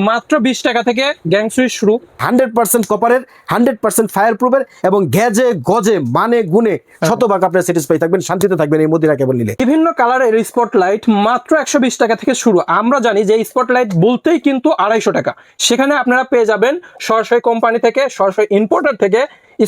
মাত্র 20 টাকা থেকে গ্যাং সুইচ শুরু। 100% কপারের, 100% ফায়ার প্রুফের এবং গ্যাজে গজে মানে গুণে শতভাগ আপনারা স্যাটিসফাই থাকবেন, শান্তিতে থাকবেন এই মদিরা কেবল নিলে। বিভিন্ন কালারের স্পটলাইট মাত্র 120 টাকা থেকে শুরু। আমরা জানি যে স্পটলাইট বলতেই কিন্তু 250 টাকা, সেখানে আপনারা পেয়ে যাবেন সরাসরি কোম্পানি থেকে, সরাসরি ইম্পোর্টার থেকে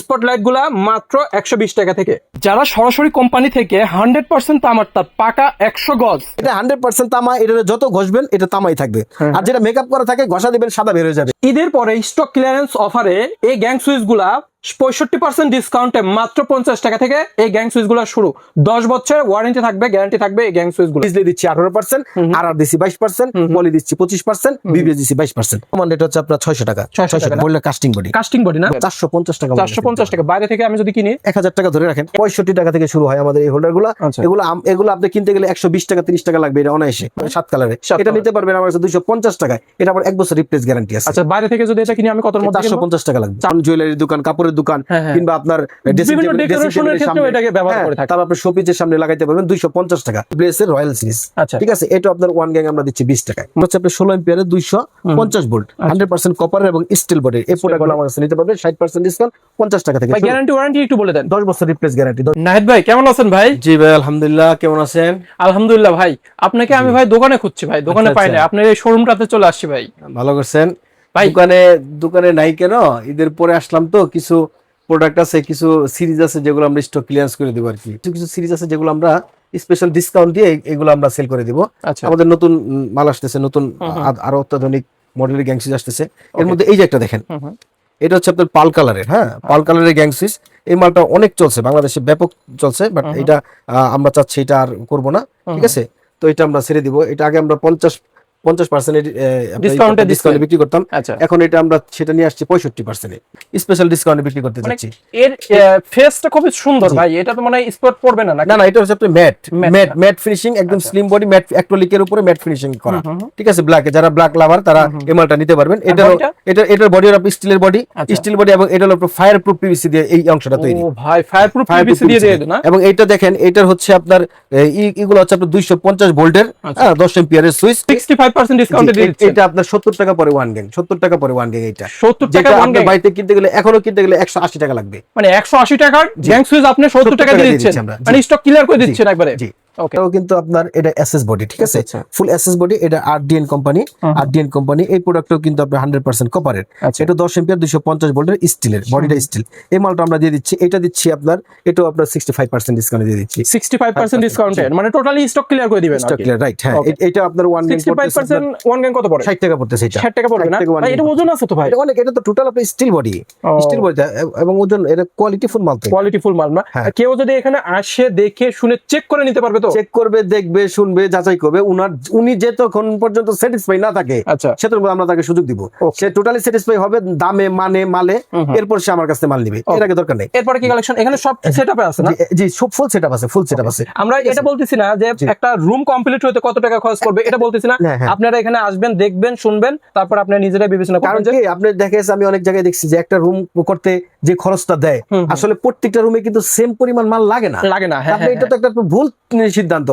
স্পটলাইট গুলা মাত্র 120 টাকা থেকে। যারা সরাসরি কোম্পানি থেকে 100% তামার তার পাকা 100 গজ, এটা 100% তামা, এটা যত ঘষবেন এটা তামাই থাকবে। আর যেটা মেকআপ করা থাকে ঘষা দিবেন সাদা বের হয়ে যাবে। ঈদের পরে স্টক ক্লিয়ারেন্স অফারে এই গ্যাং সুইচ গুলা 65% ডিসকাউন্টে মাত্র 50 টাকা থেকে এই গ্যাং সুইচ গুলা শুরু। 10 বছর ওয়ারেন্টি থাকবে, গ্যারান্টি থাকবে এই গ্যাং সুইচ গুলো। বিজলি দিচ্ছি 18%, আর দিচ্ছি 22%, পলি দিচ্ছি 25%, বিবিএস দিচ্ছি 22%। আমার এটা হচ্ছে আপনার 600 টাকা। 600 টাকা বললে কাস্টিং বডি, কাস্টিং বডি না 450 টাকা। 450 টাকা। বাইরে থেকে আমি যদি কিনি 1000 টাকা ধরে রাখেন, 65 টাকা থেকে শুরু হয় আমাদের এই হোল্ডার গুলা। এগুলো আপনি কিনতে গেলে 120 টাকা 30 টাকা লাগবে, এটা অনায়াসে 7 কালারে। এটা নিতে পারবেন আমার কাছে 250 টাকায়। এটা আবার 1 বছর রিপ্লেস গ্যারান্টি আছে। আচ্ছা, বাইরে থেকে যদি এটা কিনি আমি কতর মধ্যে? 450 টাকা লাগবে। জুয়েলারি দোকান, কাপড়ের দোকান, কিংবা আপনার বিভিন্ন ডেকোরেশনের ক্ষেত্রে এটাকে ব্যবহার করে থাকে। তারপর আপনি শোপিসের সামনে লাগাইতে পারবেন 250 টাকা। ব্লেসের রয়্যাল সিরিজ, ঠিক আছে। এটা আপনার ওয়ান গ্যাং আমরা দিচ্ছি 20 টাকায়। হচ্ছে আপনার 16 এম্পিয়ারের 250 ভোল্ট 100% কপার এবং স্টিল বডি। এই প্রোডাক্টগুলো আমার কাছে নিতে পারবেন 60% ডিসকাউন্ট 50 টাকা থেকে। গ্যারান্টি ওয়ারেন্টি একটু বলে দেন। 10 বছর রিপ্লেস গ্যারান্টি। নাহিদ ভাই কেমন আছেন ভাই? জি ভাই আলহামদুলিল্লাহ, কেমন আছেন? আলহামদুলিল্লাহ ভাই, আপনাকে আমি ভাই দোকানে খুঁজছি ভাই, দোকানে পাই না, আপনার এই শোরুমটাতে চলে আসছি ভাই। ভালো করছেন ভাই। দোকানে নাই কেন, ঈদের পরে আসলাম তো, কিছু প্রোডাক্ট আছে, কিছু সিরিজ আছে যেগুলো আমরা স্টক ক্লিয়ারেন্স করে দেবো আর কি। কিছু সিরিজ আছে যেগুলো আমরা স্পেশাল ডিসকাউন্ট দিয়ে এগুলো আমরা সেল করে দিব। আমাদের নতুন মাল আসতেছে, নতুন আরো অত্যাধুনিক মডেলের গ্যাং সুইচ আসতেছে। এর মধ্যে এই যে একটা দেখেন, এটা হচ্ছে আপনার পাল কালারের, হ্যাঁ পাল কালারের গ্যাং সুইচ। এই মালটা অনেক চলছে বাংলাদেশে, ব্যাপক চলছে, বাট এটা আমরা চাচ্ছি এটা আর করবো না, ঠিক আছে। তো এটা আমরা ছেড়ে দিব। এটা আগে আমরা 50% ডিসকাউন্টে বিক্রি করতাম, এখন এটা আমরা সেটা নিয়ে আসছি 65% স্পেশাল ডিসকাউন্টে বিক্রি করতে যাচ্ছি। এর ফেসটা খুব সুন্দর ভাই, এটা তো মানে স্পট পড়বে না? না না, এটা হচ্ছে আপনার ম্যাট ফিনিশিং, একদম স্লিম বডি, ম্যাট অ্যাক্রিলিকের উপরে ম্যাট ফিনিশিং করা, ঠিক আছে। ব্ল্যাক, যারা ব্ল্যাক লাভার তারা এই মালটা নিতে পারবেন। এটার বডি হলো স্টিলের বডি, স্টিল বডি, এবং এটা হলো ফায়ার প্রুফ পিভিসি দিয়ে এই অংশটা তৈরি। ও ভাই, ফায়ার প্রুফ পিভিসি দিয়ে দেন না? এবং এইটা দেখেন, এটার হচ্ছে আপনার এগুলো হচ্ছে আপনার 250 ভোল্টের 10 এম্পিয়ারের সুইচ, 65% ডিসকাউন্টে দিয়ে দিচ্ছেন। এটা আপনার 70 টাকা পরে ওয়ান গ্যাং, 70 টাকা পরে ওয়ান গ্যাং। এটা 70 টাকা ওয়ান গ্যাং বাইরে কিনতে গেলে, এখনো কিনতে গেলে 180 টাকা লাগবে। মানে 180 টাকার গ্যাং সুইচ আপনি 70 টাকা দিয়ে দিচ্ছেন, মানে স্টক ক্লিয়ার করে দিচ্ছেন একবারে। জি, ওকেও কিন্তু আপনার এটা এসএস বডি, ঠিক আছে, ফুল এসএস বডি। এটা আরডিএন কোম্পানি। এই প্রোডাক্টও কিন্তু আপনার 100% কপারের। এটা 10 এম্পিয়ার 250 ভোল্টের স্টিলের, বডিটা স্টিল। এই মালটা আমরা দিয়ে দিচ্ছি, এটা দিচ্ছি আপনার, এটাও আপনার 65% ডিসকাউন্টে দিয়ে দিচ্ছি। 65% ডিসকাউন্টে, মানে টোটালি স্টক ক্লিয়ার করে দিবেন। স্টক ক্লিয়ার, রাইট, হ্যাঁ। এটা আপনার ওয়ান গ্যাং 65% ওয়ান গ্যাং কত পড়ে? 60 টাকা পড়তেছে। এটা 60 টাকা পড়বে না ভাই? এটা ওজন আছে তো ভাই, এটা অনেক। এটা তো টোটাল আপনার স্টিল বডি এবং ওজন, এটা কোয়ালিটিফুল মাল, কোয়ালিটিফুল মাল না? কেউ যদি এখানে আসে দেখে শুনে চেক করে নিতে পারবে তো? চেক করবে, দেখবে, শুনবে, যাচাই করবে। উনি যতক্ষণ পর্যন্ত স্যাটিসফাই না থাকে, সেতক্ষণ আমরা তাকে সুযোগ দিব। সে টোটালি স্যাটিসফাই হবে দামে, মালে, এরপর সে আমার কাছে মাল নিবে। এর আগে দরকার নেই। এরপরে কি কালেকশন? এখানে সব সেটআপে আছে না? জি, সব ফুল সেটআপ আছে। আমরা এটা বলতেছি না যে একটা রুম কমপ্লিট হতে কত টাকা খরচ করবে, এটা বলতেছি না। আপনারা এখানে আসবেন, দেখবেন, শুনবেন, তারপর আপনি নিজেরাই বিবেচনা করবেন। কারণ কি আপনি দেখেছেন, আমি অনেক জায়গায় দেখছি যে একটা রুম করতে যে খরচটা দেয়, আসলে প্রত্যেকটা রুমে কিন্তু সেম পরিমাণ মাল লাগে না। আপনি এটা তো একটা ভুল সিদ্ধান্ত,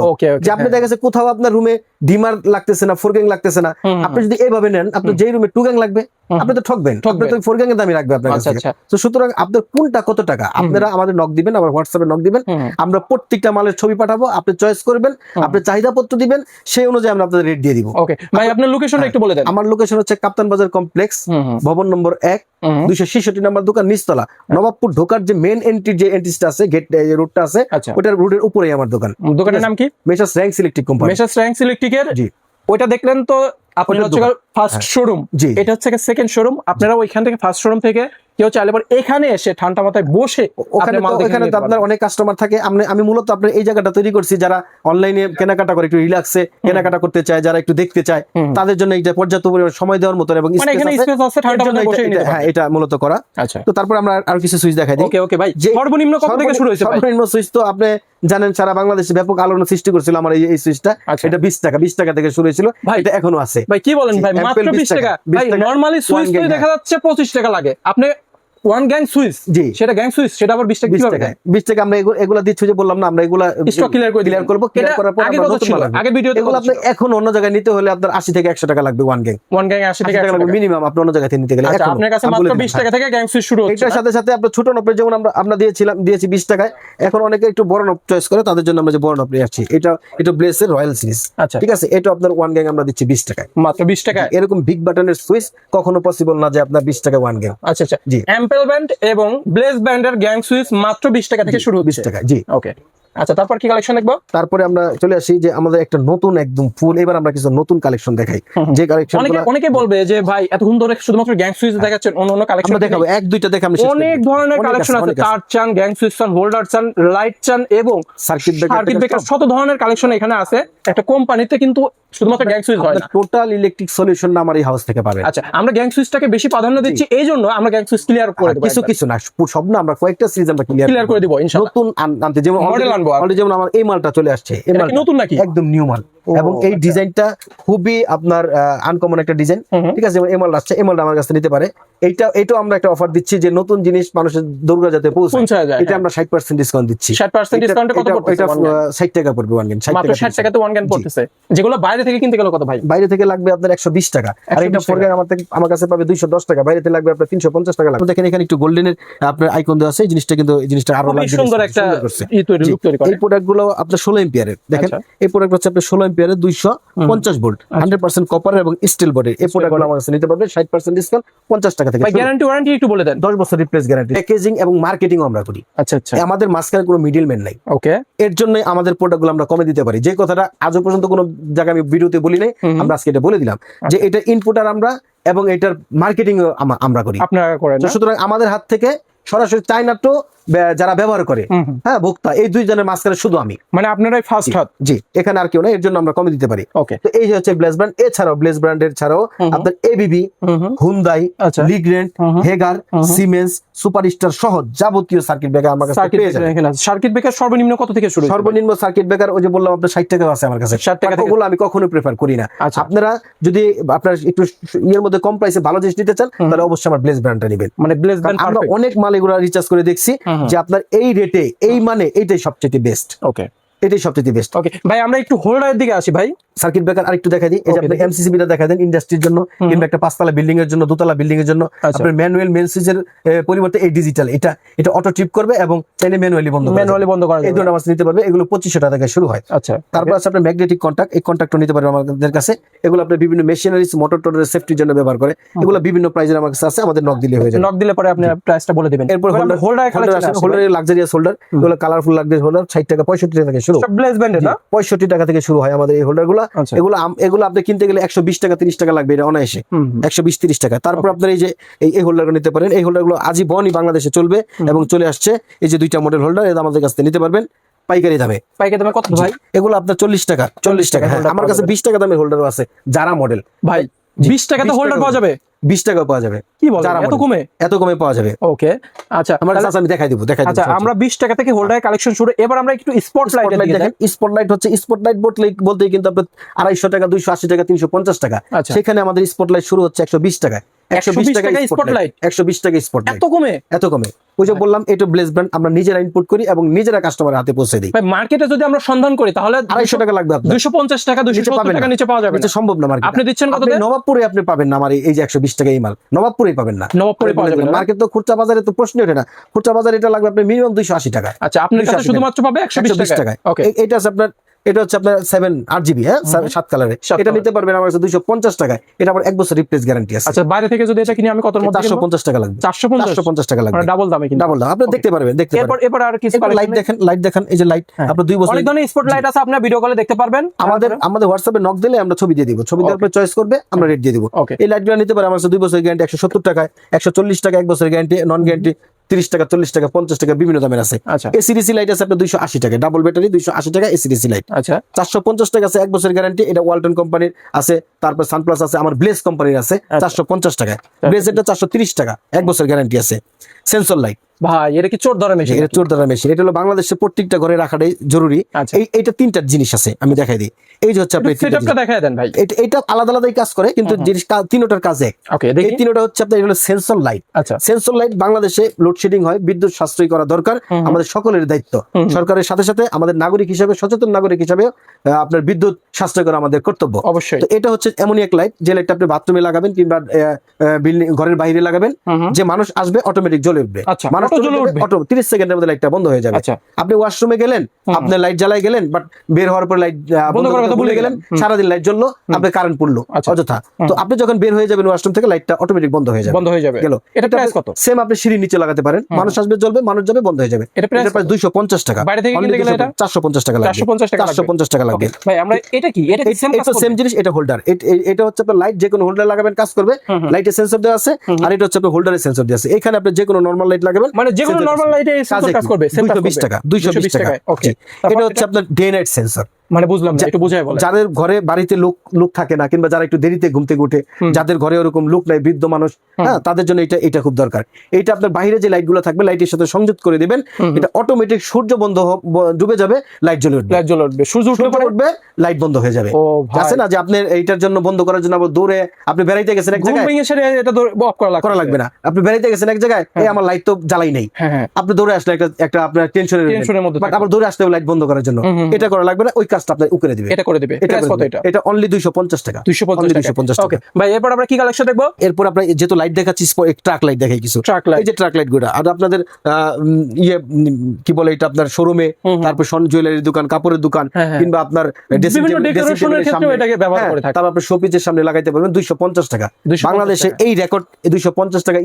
যে আপনি দেখেছেন কোথাও আপনার রুমে ডিমার লাগতেছে না, ফোর গ্যাং লাগতেছে না। আপনি যদি এইভাবে নেন, আপনার যেই রুমে টু গ্যাং লাগবে, আপনি তো ঠকবেন। আপনি তো ফোর গ্যাং এর দামই রাখবে আপনার কাছে। তো সুতরাং আপনার কোনটা কত টাকা, আপনারা আমাদের নক দিবেন, আমার হোয়াটসঅ্যাপে নক দিবেন। আমরা প্রত্যেকটা মালের ছবি পাঠাবো, আপনি চয়েস করবেন, আপনি চাহিদা পত্র দিবেন, সেই অনুযায়ী আমরা আপনাদের রেট দিয়ে দিব। ওকে ভাই, আপনার লোকেশনটা একটু বলে দেন। আমার লোকেশন হচ্ছে কাপ্তান বাজার কমপ্লেক্স, ভবন নম্বর 1, 266 নম্বর দোকান, নিচতলা, নবাবপুর ঢোকার যে মেইন এন্ট্রি, যে এন্ট্রিটা আছে, গেট রোডটা আছে, ওটার রোডের উপরেই আমার দোকান। দোকানের নাম কি? Messrs Rangs electric company. Messrs Rangs ইলেকট্রিকের, জি। ওইটা দেখলেন তো আপনি, হচ্ছে ফার্স্ট শোরুম, এটা হচ্ছে সেকেন্ড শোরুম। আপনারা ওইখান থেকে ফার্স্ট শোরুম থেকে কেউ চাইলে পর এখানে এসে ঠান্ডা মাথায় বসে, ওখানে তো আপনার অনেক কাস্টমার থাকে। আমি মূলত আপনার এই জায়গাটা তৈরি করছি, যারা অনলাইনে কেনাকাটা করে, একটু রিল্যাক্সে কেনাকাটা করতে চায়, যারা একটু দেখতে চায়, তাদের জন্য এইটা পর্যাপ্ত পরিমাণ সময় দেওয়ার মতো এবং হ্যাঁ, এটা মূলত করা। তো তারপর আমরা আর কিছু সুইচ দেখাই দিই। ওকে ভাই, সর্বনিম্ন কত থেকে শুরু হয়েছে? সর্বনিম্ন সুইচ তো আপনি জানেন, সারা বাংলাদেশে ব্যাপক আলোড়ন সৃষ্টি করেছিল আমার এই সুইচটা। এটা 20 টাকা থেকে শুরু হয়েছিল, এটা এখনো আছে। ভাই কি বলেন ভাই, মাত্র 20 টাকা? ভাই নরমালি সুইচ তো দেখা যাচ্ছে 25 টাকা লাগে। আপনি ওয়ান গ্যাং সুইচ, জি সেটা গ্যাং সুইচ, সেটা আবার 20 টাকা 20 কিভাবে টাকা দেয়? 20 টাকা আমরা এগুলা দিচ্ছি, যে বললাম না আমরা এগুলা স্টক ক্লিয়ার করব, ক্লিয়ার করার পর আগে আমরা কত নতুন ছিল? মাল আনবো। আগে ভিডিওতে এগুলো আপনি এখন অন্য জায়গায় নিতে হলে আপনার 80 থেকে 100 টাকা লাগবে ওয়ান গ্যাং। ওয়ান গ্যাং 80 থেকে 100 টাকা মিনিমাম আপনি অন্য জায়গায় থেকে নিতে গেলে। আচ্ছা, এখনো, আপনার কাছে আমি মাত্র বলে দিলাম, 20 টাকা থেকে গ্যাং সুইচ শুরু হচ্ছে। এটার সাথে সাথে আপনার ছোট নপরে যেমন আমরা দিয়েছি 20 টাকায়, এখন অনেকে একটু বড় নপ চয়েস করে, তাদের জন্য আমরা যে বড় নপ নিয়ে আসছি। এটা ব্লেসের রয়্যাল সিরিজ, আচ্ছা, ঠিক আছে। এটা আপনার ওয়ান গ্যাং আমরা দিচ্ছি 20 টাকায়, মাত্র 20 টাকা। এরকম বিগ বাটনের সুইচ কখনো পসিবল না যে আপনার 20 টাকা ওয়ান গ্যাং। আচ্ছা আচ্ছা, জি। অ্যাম্পেল ব্যান্ড এবং ব্লেজ ব্যান্ডের গ্যাং সুইচ মাত্র 20 টাকা থেকে শুরু 20 হচ্ছে। টাকা, জি। ওকে, আচ্ছা, তারপর কি কালেকশন দেখবো? তারপরে আমরা চলে আসি যে আমাদের একটা নতুন একদম ফুল, এবার আমরা কিছু নতুন কালেকশন দেখাই, যে কালেকশন অনেকে বলবে যে ভাই এতক্ষণ ধরে শুধুমাত্র গ্যাং সুইচ দেখাচ্ছেন, অন্য কালেকশন আমরা দেখাবো, এক দুইটা দেখে আমরা শেষ করে অনেক দিই। ধরনের অনেক কালেকশন আছে, অনেক তার চান, গ্যাং সুইচ চান, হোল্ডার চান, লাইট চান এবং সার্কিট ব্রেকার, শত ধরনের কালেকশন এখানে আছে। একটা কোম্পানিতে কিন্তু শুধুমাত্র গ্যাং সুইচ হয় না, টোটাল ইলেকট্রিক সলিউশন আমার এই হাউস থেকে পাবেন। আচ্ছা, আমরা গ্যাং সুইচটাকে বেশি প্রাধান্য দিচ্ছি, এই জন্য আমরা গ্যাং সুইচ ক্লিয়ার করে দেব। কিছু না, সব না, আমরা কয়েকটা সিরিজ আমরা ক্লিয়ার করে দিব ইনশাআল্লাহ। নতুন আনতে, যেমন মডেল আনবো। অলরেডি যেমন আমার এই মালটা চলে আসছে, এই এটা কি মালটা নতুন নাকি? একদম নিউ মাল, এবং এই ডিজাইনটা খুবই আপনার আনকমন একটা ডিজাইন, ঠিক আছে। যেমন এই মালটা আসছে, এই মালটা আমার কাছে নিতে পারে। এটাও আমরা একটা অফার দিচ্ছি যে নতুন জিনিস মানুষের দৌড়া যাতে পৌঁছায়, এটা আমরা 60% ডিসকাউন্ট দিচ্ছি। 60% ডিসকাউন্টে কত পড়ছে? এটা 60 টাকা পড়বে ওয়ান গ্যান, মাত্র 60 টাকাতে ওয়ান গ্যান পড়তেছে, যেগুলো বাইরে থেকে কিনতে গেলে কত ভাই? বাইরে থেকে লাগবে আপনার 120 টাকা, আর এটা ফোর গ্যান আমার কাছে পাবে 210 টাকা, বাইরে থেকে লাগবে আপনার 350 টাকা লাগবে। দেখেন এখানে একটু গোল্ডেনের আপনার আইকন দেওয়া আছে, এই জিনিসটা আরো খুবই সুন্দর একটা লুক তৈরি করে। এই প্রোডাক্টগুলো আপনার 16 এম্পিয়ারের, দেখেন এই প্রোডাক্ট হচ্ছে আপনার 16 এম্পিয়ারের 250 ভোল্ট 100% কপার এবং স্টিল বডি। এই প্রোডাক্টগুলো আমার কাছে নিতে পারবে 60% ডিসকাউন্ট 50 টাকা থেকে। ভাই গ্যারান্টি ওয়ারেন্টি একটু বলে দেন। 10 বছর রিপ্লেস গ্যারান্টি। প্যাকেজিং এবং মার্কেটিং আমরা করি। আচ্ছা আচ্ছা, আমাদের মাঝখানে কোনো মিডলম্যান নাই। ওকে, এর জন্য আমাদের প্রোডাক্টগুলো আমরা কমে দিতে পারি, যে কথাটা আজও পর্যন্ত কোনো জায়গায় আমি ভিডিওতে বলি নাই, আমরা আজকে এটা বলে দিলাম যে এটা ইনপুটার আমরা এবং এটার মার্কেটিং আমরা করি, আপনারা করেন না? সুতরাং আমাদের হাত থেকে সরাসরি চায়না তো যারা ব্যবহার করে, হ্যাঁ, ভোক্তা, এই দুইজনের মাঝখানে শুধু আমি, মানে আপনারাই ফার্স্ট হাত। জি, এখানে আর কেউ না, এর জন্য আমরা কমে দিতে পারি। ওকে, তো এই যে হচ্ছে ব্লেজ ব্র্যান্ড। এছাড়াও ব্লেজ ব্র্যান্ডের ছাড়াও আপনার ABB, Hyundai, Legrand, Hager, Siemens, superstar সহ যাবতীয় সার্কিট ব্রেকার আমার কাছে পেয়ে যাবেন। সার্কিট ব্রেকার সর্বনিম্ন কত থেকে শুরু? সর্বনিম্ন সার্কিট ব্রেকার ওই যে বললাম আপনার 60 টাকা আছে আমার কাছে, 60 টাকা থেকে। ওগুলো আমি কখনোই প্রেফার করি না। আপনারা যদি আপনার একটু ইয়ের মধ্যে কম প্রাইসে ভালো জিনিস নিতে চান, তাহলে অবশ্যই আমার ব্লেজ ব্র্যান্ডটা নেবেন। মানে ব্লেজ ব্র্যান্ড আমরা অনেক মাল এগুলো রিচার্জ করে দেখছি যে আপনার এই রেটে এই মানে এইটাই সবচেয়ে বেস্ট। ওকে, এটাই সবচেয়ে বেস্ট। ওকে ভাই, আমরা একটু হোল্ডারের দিকে আসি ভাই। সার্কিট ব্রেকার আরেকটু দেখাই দিই। এই যে আপনি এমসিসিবি টা দেখাই দেন ইন্ডাস্ট্রির জন্য, কিংবা একটা 5 তলা বিল্ডিং এর জন্য, 2 তলা বিল্ডিং এর জন্য আপনার ম্যানুয়াল মেন সুইচের পরিবর্তে এই ডিজিটাল, এটা অটো ট্রিপ করবে এবং চাইলে ম্যানুয়ালি বন্ধ করা এই ধরনের মাছ নিতে পারবে। এগুলো 2500 টাকা থেকে শুরু হয়। আচ্ছা, তারপর আছে আপনার ম্যাগনেটিক কন্টাক্ট, এই কন্টাক্টও নিতে পারবে আমাদের কাছে। এগুলো আপনার বিভিন্ন মেশিনারিজ, মোটর টোটরের সেফটির জন্য ব্যবহার করে। এগুলো বিভিন্ন প্রাইজের আমার কাছে আছে, আমাদের নক দিলে হয়ে যাবে। নক দিলে পরে আপনি প্রাইসটা বলে দিবেন। এরপর হোল্ডারের লাক্সারিয়াস হোল্ডার, এগুলো কালারফুল লাক্সারিয়াস হোল্ডার 60 টাকা 65 টাকা থেকে শুরু। সব ব্লেজ ব্র্যান্ডের না? 65 টাকা থেকে শুরু হয় আমাদের এই হোল্ডার গুলো। এগুলো আপনি কিনতে গেলে 120 টাকা 30 টাকা লাগবে, এটা অনায়াসে 120-30 টাকা। তারপর আপনার এই যে এই হোল্ডার নিতে পারেন। এই হোল্ডার গুলো আজীবনই বাংলাদেশে চলবে এবং চলে আসছে। এই যে 2টা মডেল হোল্ডার, এটা আমাদের কাছ থেকে নিতে পারবেন পাইকারি দামে। পাইকারি দামে কত ভাই? এগুলো আপনার 40 টাকা। হ্যাঁ, আমার কাছে 20 টাকা দামের হোল্ডারও আছে, যারা মডেল। ভাই 20 টাকাতে হোল্ডার পাওয়া যাবে? 20 টাকা পাওয়া যাবে। কি বলেন, এত কমে পাওয়া যাবে? ওকে, আচ্ছা, আমার কাছে আমি দেখাই দিব। আচ্ছা, আমরা 20 টাকা থেকে হোল্ডারের কালেকশন শুরু। এবার আমরা একটু স্পটলাইট দেখেন। স্পটলাইট হচ্ছে স্পটলাইট বলতে কিন্তু আপনার 250 টাকা, 280 টাকা, 350 টাকা। সেখানে আমাদের স্পটলাইট শুরু হচ্ছে 120 টাকা। 120 টাকা স্পটলাইট, 120 টাকা স্পটলাইট। এত কমে ওই যে বললাম, এটা ব্লেজ ব্র্যান্ড, আমরা নিজেরা ইনপুট করি এবং নিজেরা কাস্টমারের হাতে পৌঁছে দিই। ভাই মার্কেটে যদি আমরা সন্ধান করি তাহলে 250 টাকা লাগবে, 250 টাকা 270 টাকা নিচে পাওয়া যাবে না। এটা সম্ভব না মার্কেটে। আপনি দিচ্ছেন কত? নবাবপুরে আপনি পাবেন না আমার এই যে 120 টাকা এই মাল, নবাবপুরেই পাবেন না। নবাবপুরে পাওয়া যাবে না। মার্কেট তো খুচরা বাজারে তো প্রশ্ন ওঠে না। খুচরা বাজারে এটা লাগবে আপনার মিনিমাম 280 টাকা। আচ্ছা, আপনার কাছে শুধুমাত্র পাবে 120 টাকা। ওকে, এটা হচ্ছে আপনার 7 RGB, হ্যাঁ, 7 কালারে। এটা নিতে পারবেন আমার কাছে 250 টাকায়। এটা আবার 1 বছর রিপ্লেস গ্যারান্টি আছে। আচ্ছা, বাইরে থেকে যদি এটা কিনি আমি কতর মধ্যে? 450 টাকা লাগবে। 450 টাকা লাগবে, মানে ডাবল দামে কিনা। ডাবল দাম আপনি দেখতে পারবেন। এরপর আর কিছু লাইট দেখেন, এই যে লাইট আপনার 2 বছর অনেক ধরনের স্পট লাইট আছে, আপনি ভিডিও কলে দেখতে পারবেন। আমাদের হোয়াটসঅ্যাপে নক দিলে আমরা ছবি দিয়ে দিব। ছবি দেওয়ার পর চয়েস করবে, আমরা রেট দিয়ে দিব। এই লাইটগুলো নিতে পারে আমার কাছে 2 বছরের গ্যারান্টি 170 টাকায়, 140 টাকা 1 বছরের গ্যারান্টি, নন গ্যারান্টি 30 টাকা, 40 টাকা, 50 টাকা, বিভিন্ন দামের আছে। এসিডিসি লাইট আছে আপনার 280 টাকা, ডাবল ব্যাটারি 280 টাকা এসিডিসি লাইট। আচ্ছা, 450 টাকা আছে 1 বছরের গ্যারান্টি, এটা ওয়ালটন কোম্পানির আছে। তারপর সানপ্লাস আছে, আমার ব্লেজ কোম্পানির আছে 450 টাকা। ব্লেজ এটা 430 টাকা, 1 বছর গ্যারান্টি আছে। সেন্সর লাইট ভাই এটা কি চোর ধরা মেশিন? এটা চোর ধরা মেশিন। এটা হলো বাংলাদেশে প্রত্যেকটা ঘরে রাখাটাই জরুরি। আচ্ছা। এইটা তিনটা জিনিস আছে, আমি দেখাই দিই। এই যে হচ্ছে আপনি সেটআপটা দেখায় দেন ভাই। এটা আলাদা আলাদাই কাজ করে, কিন্তু জিনিস তিনটার কাজ এক। ওকে, এই দেখি। তিনটা হচ্ছে আপনার, এটা হলো সেন্সর লাইট। আচ্ছা। সেন্সর লাইট বাংলাদেশে লোডশেডিং হয়, বিদ্যুৎ সাশ্রয় করা দরকার, আমাদের সকলের দায়িত্ব। সরকারের সাথে সাথে আমাদের নাগরিক হিসেবে, সচেতন নাগরিক হিসেবে আপনার বিদ্যুৎ সাশ্রয় করা আমাদের কর্তব্য। অবশ্যই। তো এটা হচ্ছে এমনই এক লাইট, যে লাইটটা আপনি বাথরুমে লাগাবেন কিংবা বিল্ডিং ঘরের বাইরে লাগাবেন, যে মানুষ আসবে অটোমেটিক জ্বলে উঠবে। আচ্ছা, মানুষ auto জ্বলে উঠবে। 30 সেকেন্ডের মধ্যে লাইটটা বন্ধ হয়ে যাবে। আচ্ছা। আপনি ওয়াশরুমে গেলেন, আপনার লাইট জ্বালাই গেলেন, বাট বের হওয়ার পর লাইট বন্ধ করার কথা ভুলে গেলেন, সারাদিন লাইট জ্বললো, আপনার কারেন্ট পড়লো অযথা। তো আপনি যখন বের হয়ে যাবেন ওয়াশরুম থেকে, লাইটটা অটোমেটিক বন্ধ হয়ে যাবে। গেল। এটা প্রাইস কত? সেম আপনি সিঁড়ির নিচে লাগাতে পারেন, মানুষ আসবে জ্বলবে, মানুষ যাবে, বন্ধ হয়ে যাবে। এটা প্রাইস 250 টাকা। বাইরে থেকে কিনতে গেলে এটা 450 টাকা লাগবে। 450 টাকা লাগবে। ভাই আমরা এটা কি? এটা সেম কাজ করবে? সেম জিনিস। এটা হোল্ডার। এটা হচ্ছে আপনার লাইট, যে কোনো হোল্ডার লাগাবেন কাজ করবে। লাইটে সেন্সর দেওয়া আছে, আর এটা হচ্ছে আপনার হোল্ডারে সেন্সর দেওয়া আছে। এখানে আপনি যে কোনো নরমাল লাইট লাগাবেন, মানে যে কোনো নরমাল লাইটে এই সেন্সর কাজ করবে। 220 টাকা। 220 টাকা। ওকে। এটা হচ্ছে আপনার ডে নাইট সেন্সর। মানে বুঝলাম না, একটু বুঝাই বলেন। যাদের ঘরে বাড়িতে লোক থাকে না, কিংবা যারা একটু দেরিতে ঘুম থেকে উঠে, যাদের ঘরে ওরকম লোক নাই, বৃদ্ধ মানুষ, হ্যাঁ, তাদের জন্য এটা খুব দরকার। এটা আপনার বাইরে যে লাইট গুলো থাকবে, লাইটের সাথে সংযুক্ত করে দিবেন, এটা অটোমেটিক সূর্য ডুবে যাবে, লাইট জ্বলে উঠবে। সূর্য উঠবে, লাইট বন্ধ হয়ে যাবে। আছে না যে আপনি এইটার জন্য, বন্ধ করার জন্য আবার দৌড়ে আপনি বেড়াইতে গেছেন এক জায়গায়, এটা অফ করা লাগবে না। আপনি বেড়াইতে গেছেন এক জায়গায়, এই আমার লাইট তো জ্বালাই নাই, আপনি দৌড়ে আসলে একটা আপনার টেনশনের মধ্যে, বাট আবার দৌড়ে আসতে হবে লাইট বন্ধ করার জন্য। এটা করা লাগবে না, ওই কাজটা আপনি করে দিবে। এটা করে দিবে। প্রাইস কত এটা? এটা অনলি 250 টাকা। 250 টাকা। ওকে ভাই, এরপর আমরা কি কালেকশন দেখবো? এরপর আমরা যেহেতু লাইট দেখাচ্ছি, ট্রাক লাইট দেখাই কিছু। এই যে ট্রাক লাইট গুলো, আর আপনাদের কি বলে এটা, আপনার শোরুমে, তারপর স্বর্ণ জুয়েলারির দোকান, কাপড়ের দোকান, কিংবা আপনার তারপর আপনার শোপিসের সামনে লাগাইতে পারবেন। 250 টাকা। বাংলাদেশে এই রেকর্ড 250 টাকা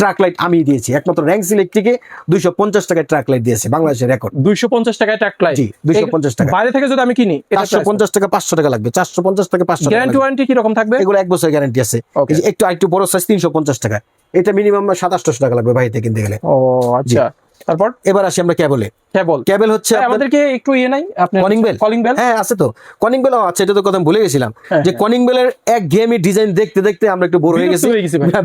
ট্রাক লাইট আমি দিয়েছি, একমাত্র র্যাঙ্কস ইলেকট্রিকে 250 টাকায় ট্রাক লাইট দিয়েছে, বাংলাদেশের রেকর্ড। 250 টাকায় ট্রাক লাইট। জি, 250 টাকা। বাইরে থেকে যদি আমি কিনি, 450 টাকা, 500 টাকা লাগবে। 450 টাকা, 500 টাকা। গ্যারান্টি ওয়ারেন্টি কি রকম থাকবে? এগুলো 1 বছর গ্যারান্টি আছে। একটু বড় সাইজ 350 টাকা। এটা মিনিমাম 700-800 টাকা লাগবে বাইরে থেকে কিনতে গেলে। ও আচ্ছা। তারপর এবার আসি আমরা কেবল হচ্ছে আমাদেরকে একটু নাই আপনার কলিং বেল। হ্যাঁ, আছে তো কলিং বেল। আচ্ছা, এটা তো কথা ভুলে গেছিলাম, যে কলিং বেলের এক গেমই ডিজাইন দেখতে দেখতে আমরা একটু বোর হয়ে গেছি,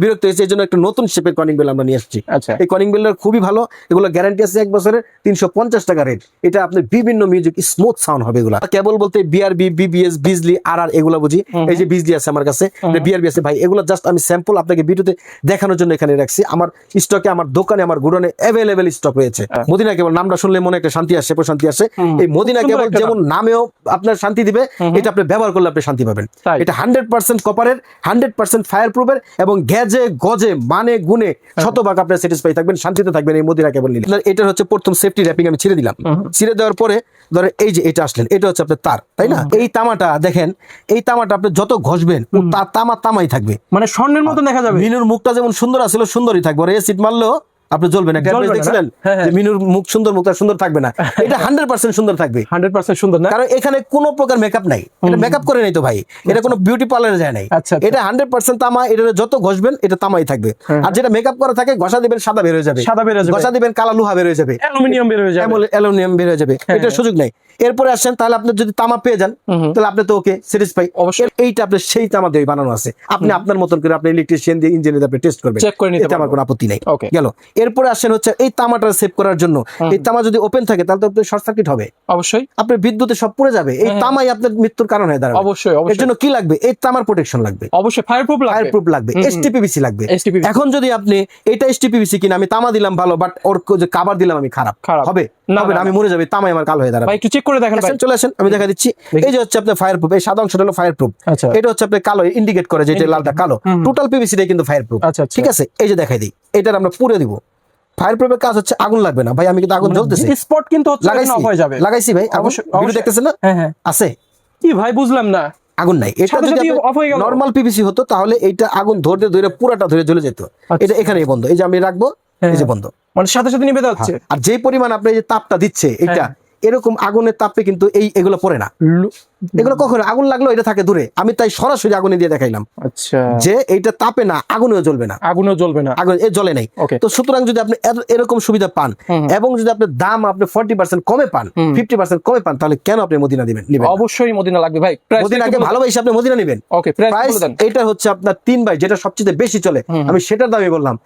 বিরক্ত হয়েছি। এই জন্য একটা নতুন শেপের কলিং বেল আমরা নিয়ে আসছি। এই কলিং বেলটা খুবই ভালো। এগুলো গ্যারান্টি আছে 1 বছরের, 350 টাকা রেট। এটা আপনার বিভিন্ন মিউজিক স্মুথ সাউন্ড হবে। এগুলা কেবল বলতে বিআরবি, বিবিএস, বিজলি, আর এগুলা বুঝি। এই যে বিজলি আছে আমার কাছে, বিআরবি আছে ভাই। এগুলো জাস্ট আমি স্যাম্পল আপনাকে ভিডিওতে দেখানোর জন্য এখানে রাখছি। আমার স্টকে, আমার দোকানে, আমার গোডাউনে অ্যাভেলেবেল স্টক রয়েছে। মদিনা কেবল নামটা শুনলে মনে একটা শান্তি আসে, প্রশান্তি আসে। এই মদিনা কেবল যেমন নামেও আপনার শান্তি দিবে, এটা আপনি ব্যবহার করলে আপনি শান্তি পাবেন। এটা 100% কপারের, 100% ফায়ার প্রুফের, এবং গেজে গজে মানে গুণে শতভাগ আপনার স্যাটিসফাই থাকবেন, শান্তিতে থাকবেন এই মদিনা কেবল নিলে। এটা হচ্ছে প্রথম সেফটি র‍্যাপিং আমি ছিঁড়ে দিলাম। ছিঁড়ে দেওয়ার পরে ধরেন এই যে এটা আসলেন, এটা হচ্ছে আপনার তার, তাই না? এই তামাটা দেখেন, এই তামাটা আপনি যত ঘষবেন তামাই থাকবে, মানে স্বর্ণের মতো দেখা যাবে। মিনুর মুখটা যেমন সুন্দর আছিল, সুন্দরই থাকবে। আর এসিড মারলেও আপনি জ্বলবেন না। দেখছিলেন যে মিনুর মুখ সুন্দর, মুখটা সুন্দর থাকবে না। এটা 100% সুন্দর থাকবে। 100% সুন্দর না, কারণ এখানে কোনো প্রকার মেকআপ নাই। এটা মেকআপ করে নাই তো ভাই, এটা কোনো বিউটি পার্লারে যায় নাই। এটা 100% তামা। এটা যত ঘষবেন এটা তামাই থাকবে। আর যেটা মেকআপ করা থাকে, ঘষা দিবেন সাদা বের হয়ে যাবে, ঘষা দিবেন কালা লোহা বের হয়ে যাবে, অ্যালুমিনিয়াম বের হয়ে যাবে। এটার সুযোগ নাই। এরপরে আসেন, তাহলে আপনি যদি তামা পেয়ে যান, তাহলে আপনি তো ওকে স্যাটিসফাই। অবশ্যই এইটা আপনার সেই তামা দিয়ে বানানো আছে। আপনি আপনার মতন করে আপনি ইলেকট্রিশিয়ান দিয়ে, ইঞ্জিনিয়ার দিয়ে আপনি টেস্ট করবেন, এতে আমার কোনো আপত্তি নাই। গেল। এরপরে আসেন হচ্ছে এই তামাটা সেভ করার জন্য। এই তামা যদি ওপেন থাকে, তাহলে তো আপনার শর্ট সার্কিট হবে, অবশ্যই আপনার বিদ্যুতে সব পড়ে যাবে। এই তামাই আপনার মৃত্যুর কারণ হয়ে দাঁড়াবে। অবশ্যই। এর জন্য কি লাগবে? এই তামার প্রোটেকশন লাগবে, অবশ্যই ফায়ারপ্রুফ লাগবে, এসটিপিভিসি লাগবে। এখন যদি আপনি এটা এসটিপিভিসি কিনা, আমি তামা দিলাম ভালো, বাট ওর যে কভার দিলাম আমি খারাপ হবে না, আমি মরে যাবে, তামাই আমার কালো হয়ে দাঁড়াবে। ভাই একটু চেক করে দেখেন, চলে আসেন, আমি দেখা দিচ্ছি। এই যে হচ্ছে আপনার ফায়ারপ্রুফ, এই সাদা অংশটা হলো ফায়ারপ্রুফ। এটা হচ্ছে আপনার কালো ইন্ডিকেট করে, যেটা লালটা কালো। টোটাল পিভিসিটাই কিন্তু ফায়ারপ্রুফ। ঠিক আছে, এই যে দেখাই দিই, এটার আমরা পুরে দিব। ফায়ারপ্রুফের কাজ হচ্ছে আগুন লাগবে না ভাই। আমি কিন্তু আগুন জ্বলতেছে, স্পট কিন্তু হচ্ছে অফ হয়ে যাবে। লাগাইছি ভাই, অবশ্যই। ভিডিও দেখতেছেন না? হ্যাঁ আছে কি ভাই, বুঝলাম না। আগুন নাই। এটা যদি নরমাল পিভিসি হতো, তাহলে এইটা আগুন ধরে পুরাটা ধরে জ্বলে যেত। এটা এখানেই বন্ধ। এই যে আমি রাখবো, এই যে বন্ধ, মানে সাথে সাথে নিভে যাচ্ছে। আর যে পরিমাণ আপনি এই যে তাপটা দিচ্ছে, এটা এরকম আগুনের তাপে কিন্তু এগুলো পড়ে না। এগুলো কখনো আগুন লাগলো এটা থাকে দূরে। আমি তাই সরাসরি আগুনে দিয়ে দেখাইলাম, আচ্ছা, যে এইটা তাপে না, আগুনেও জ্বলবে না, আগুন জ্বলে নাই। তো সুতরাং যদি আপনি এরকম সুবিধা পান, এবং যদি আপনার দাম আপনি 40% কমে পান, 50% কমে পান, তাহলে কেন আপনি মদিনা দিবেন? অবশ্যই মদিনা লাগবে ভাই। মদিনাকে ভালোবাসি, আপনি মদিনা নেবেন। ওকে, প্রাইস এটা হচ্ছে আপনার 3 বাই, যেটা সবচেয়ে বেশি চলে, আমি সেটার দামই বললাম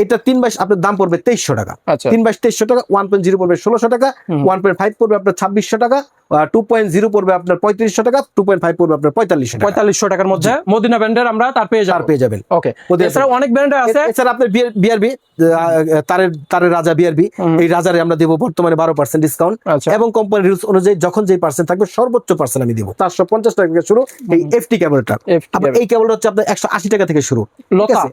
এটা 3/22 আপনার দাম পড়বে 2300 টাকা। আচ্ছা 3/22 2300 টাকা, 1.0 পড়বে 1600 টাকা, 1.5 পড়বে আপনার 2600 টাকা, 2.0 পড়বে আপনার 3500 টাকা, 2.5 পড়বে আপনার 4500 টাকা। 4500 টাকার মধ্যে মদিনা ব্র্যান্ডের আমরা তার পেয়ে যাবেন। ওকে, এছাড়া অনেক ব্র্যান্ডের আছে। এছাড়া আপনার বিআরবি তারের রাজা বিআরবি, এই রাজারে আমরা দেব বর্তমানে 12% ডিসকাউন্ট, এবং কোম্পানির রুলস অনুযায়ী যখন যেই পার্সেন্ট থাকবে সর্বোচ্চ পার্সেন্ট আমি দেব 450 টাকা থেকে শুরু এই এফটি কেবলটা। আবার এই কেবলটা হচ্ছে আপনার 180 টাকা থেকে শুরু,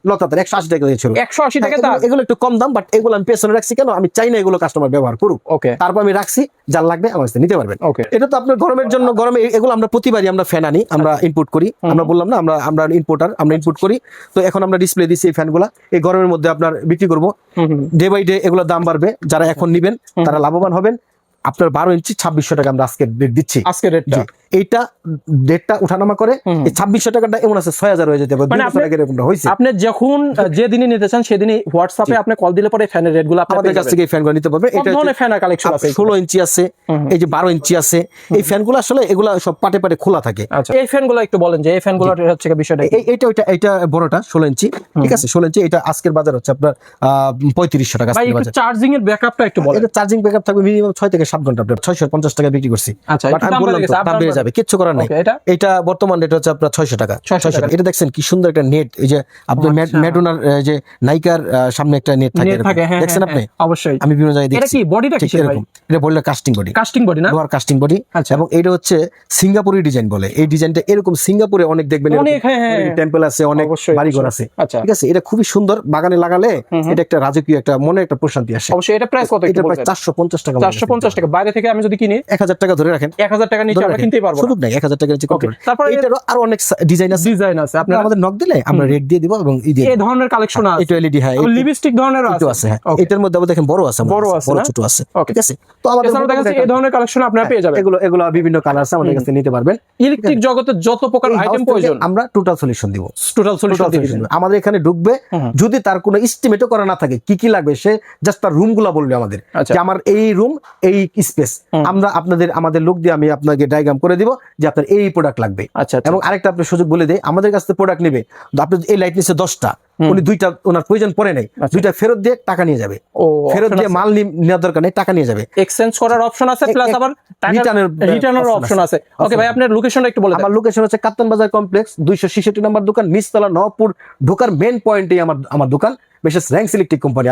লতাতে 180 টাকা থেকে শুরু। 180 টাকা দাম, এগুলো একটু কম দাম, বাট এগুলো আমি পেছনে রাখছি কেন, আমি চাই না এগুলো কাস্টমার ব্যবহার করুক। ওকে, তারপর আমি রাখছি, যার লাগবে আমার কাছে নিতে পারবেন। ওকে, এটা তো আপনার গরমের জন্য, গরমে এগুলো আমরা প্রতিবারই আমরা ফ্যান আনি, আমরা ইনপুট করি, আমরা বললাম না আমরা ইম্পোর্টার, আমরা ইনপুট করি। তো এখন আমরা ডিসপ্লে দিচ্ছি এই ফ্যানগুলা, এই গরমের মধ্যে আপনার বিক্রি করবো। ডে বাই ডে এগুলোর দাম বাড়বে, যারা এখন নিবেন তারা লাভবান হবেন। আপনার 12 ইঞ্চি 2600 টাকা আমরা আজকে রেট দিচ্ছি। আজকে রেটটা এইটা ডেটটা উঠানামা করে এই 2600 টাকাটা এমন আছে 6000 হয়ে যেতে পারে। আপনি যখন যে দিনই নিতে চান সেদিনই হোয়াটসঅ্যাপে আপনি কল দিলে পরে ফ্যানের রেটগুলো আমাদের কাছ থেকে এই ফ্যানগুলো নিতে পারবে। এটা ধরনের ফ্যানের কালেকশন আছে, 16 ইঞ্চি আছে, এই যে 12 ইঞ্চি আছে। এই ফ্যানগুলো আসলে এগুলা সব পাটে পাটে খোলা থাকে। আচ্ছা, এই ফ্যানগুলো একটু বলেন যে এই ফ্যানগুলোর হচ্ছে বিষয়টা। এইটা বড়টা 16 ইঞ্চি, ঠিক আছে, 16 ইঞ্চি। এটা আজকের বাজার হচ্ছে আপনার 3500 টাকা। ভাই একটু চার্জিং এর ব্যাকআপটা একটু বলেন। এটা চার্জিং ব্যাকআপ থাকবে মিনিমাম 6 থেকে 7 ঘন্টা। আপনার 650 টাকা বিক্রি করছি। আচ্ছা, বাট আমি বললাম তো দাম বেড়ে যাবে, কিচ্ছু করার নাই। এটা বর্তমান রেট হচ্ছে আপনার 600 টাকা। 600 টাকা। এটা দেখছেন কি সুন্দর একটা নেট, এই যে আপনার ম্যাডোনার যে নাইকার সামনে একটা নেট থাকে, দেখছেন আপনি? অবশ্যই আমি বিভিন্ন জায়গায় দেখছি। এটা কি বডিটা কিসের ভাই? এটা বললে কাস্টিং বডি। কাস্টিং বডি না, লোহার কাস্টিং বডি। এবং এটা হচ্ছে সিঙ্গাপুরি ডিজাইন বলে। এই ডিজাইনটা এরকম সিঙ্গাপুরে অনেক দেখবেন, অনেক টেম্পল আছে, অনেক বাড়িঘর আছে, ঠিক আছে। এটা খুবই সুন্দর, বাগানে লাগালে এটা একটা রাজকীয়, একটা মনে একটা প্রশান্তি আসে। অবশ্যই। এটা প্রাইস কত? এটা প্রায় 450 টাকা। 450 টাকা। বাইরে থেকে আমি যদি কিনি 1000 টাকা ধরে রাখেন, 1000 টাকা নিচে আমরা কিনতেই পারবো। সুযোগ নাই, 1000 টাকা নিচে করতে। তারপর এটারও আরো অনেক ডিজাইন আছে। আপনারা আমাদের নক দিলে আমরা রেট দিয়ে দিব। এবং এই ধরনের কালেকশন আছে। এটা এলইডি, হ্যাঁ, লিপস্টিক ধরনের আছে। এটার মধ্যে আবার দেখেন বড় আছে, বড় ছোট আছে, ঠিক আছে। তো আমাদের কাছে এই ধরনের কালেকশন আপনারা পেয়ে যাবেন। এগুলো বিভিন্ন কালার আছে, আমাদের কাছে নিতে পারবেন। ইলেকট্রিক জগতে যত প্রকার আইটেম প্রয়োজন আমরা টোটাল সলিউশন দিব। টোটাল সলিউশন আমাদের এখানে ঢুকবে, যদি তার কোনো এস্টিমেটও করা না থাকে কি কি লাগবে, সে জাস্ট তার রুমগুলো বলবে আমাদের যে আমার এই রুম, এই স্পেস, আমরা আমাদের লোক দিয়ে আমি আপনাকে ডায়াগ্রাম করে দিব যে আপনার এই প্রোডাক্ট লাগবে। এবং আরেকটা আপনি সুযোগ বলে দেয়, আমাদের কাছ থেকে প্রোডাক্ট নেবে, আপনি এই লাইট নিচ্ছে 10টা, উনি 2টা ওনার প্রয়োজন পড়ে নাই, 2টা ফেরত দিয়ে টাকা নিয়ে যাবে। ফেরত দিয়ে মাল নেওয়ার দরকার নেই, টাকা নিয়ে যাবে। এক্সচেঞ্জ করার অপশন আছে, প্লাস আবার রিটার্নের অপশন আছে। ওকে ভাই, আপনার লোকেশনটা একটু বলে দেন। আমার লোকেশন হচ্ছে কাপ্তান বাজার কমপ্লেক্স, 266 নম্বর দোকান, নিচতলা, নবপুর ঢোকার মেইন পয়েন্টে আমার দোকান, বিশেষ র‍্যাঙ্কস ইলেকট্রিক কোম্পানি।